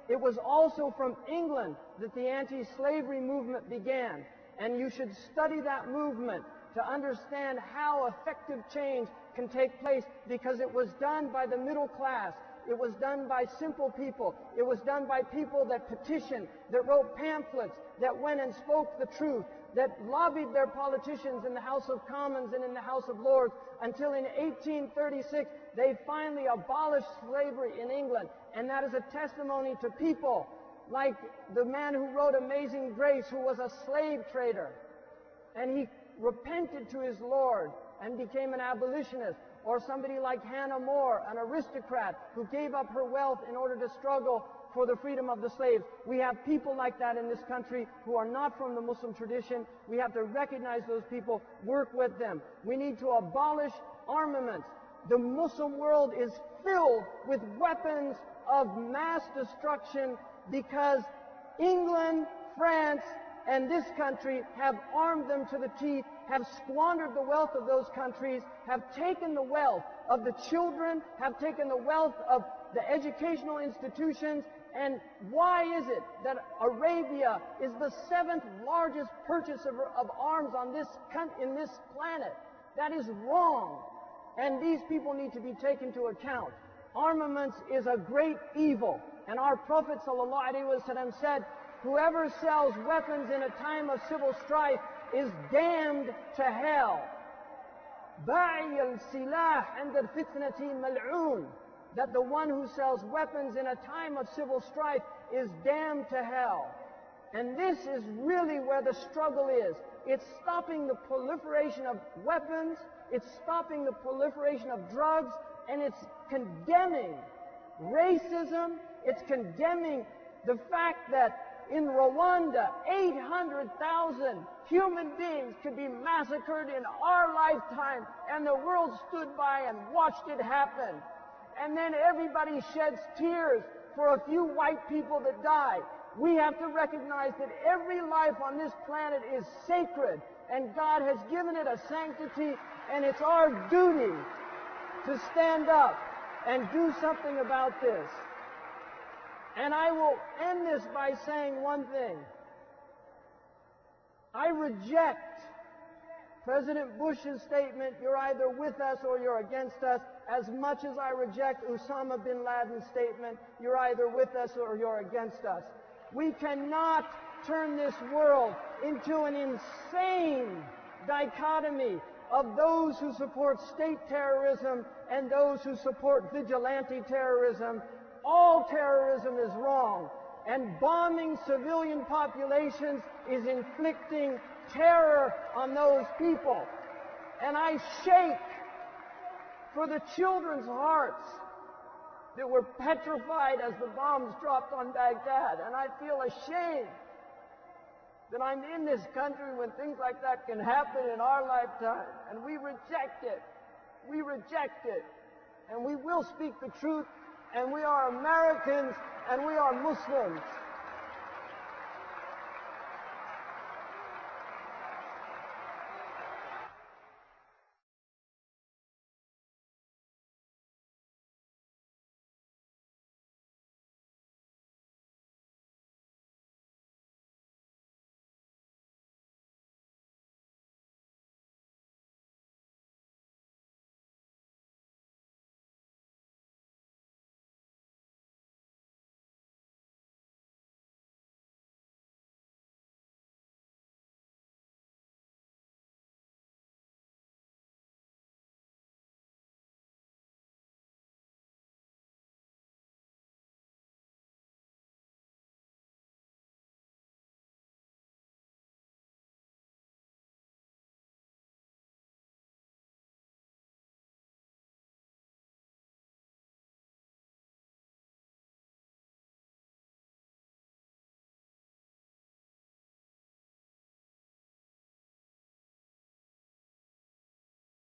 It was also from England that the anti-slavery movement began. And you should study that movement to understand how effective change can take place, because it was done by the middle class. It was done by simple people. It was done by people that petitioned, that wrote pamphlets, that went and spoke the truth, that lobbied their politicians in the House of Commons and in the House of Lords, until in 1836 they finally abolished slavery in England. And that is a testimony to people like the man who wrote Amazing Grace, who was a slave trader, and he repented to his Lord and became an abolitionist. Or somebody like Hannah More, an aristocrat who gave up her wealth in order to struggle for the freedom of the slaves. We have people like that in this country who are not from the Muslim tradition. We have to recognize those people, work with them. We need to abolish armaments. The Muslim world is filled with weapons of mass destruction because England, France, and this country have armed them to the teeth, have squandered the wealth of those countries, have taken the wealth of the children, have taken the wealth of the educational institutions. And why is it that Arabia is the 7th largest purchaser of arms on in this planet? That is wrong. And these people need to be taken into account. Armaments is a great evil. And our Prophet ﷺ said, whoever sells weapons in a time of civil strife is damned to hell. Ba'i al-silah and al-fitnati mal'oon. That the one who sells weapons in a time of civil strife is damned to hell. And this is really where the struggle is. It's stopping the proliferation of weapons, it's stopping the proliferation of drugs, and it's condemning racism, it's condemning the fact that in Rwanda, 800,000 human beings could be massacred in our lifetime, and the world stood by and watched it happen. And then everybody sheds tears for a few white people that die. We have to recognize that every life on this planet is sacred, and God has given it a sanctity, and it's our duty to stand up and do something about this. And I will end this by saying one thing. I reject President Bush's statement, you're either with us or you're against us, as much as I reject Osama bin Laden's statement, you're either with us or you're against us. We cannot turn this world into an insane dichotomy of those who support state terrorism and those who support vigilante terrorism. All terrorism is wrong, and bombing civilian populations is inflicting terror on those people. And I shake for the children's hearts that were petrified as the bombs dropped on Baghdad. And I feel ashamed that I'm in this country when things like that can happen in our lifetime. And we reject it. We reject it. And we will speak the truth. And we are Americans, and we are Muslims.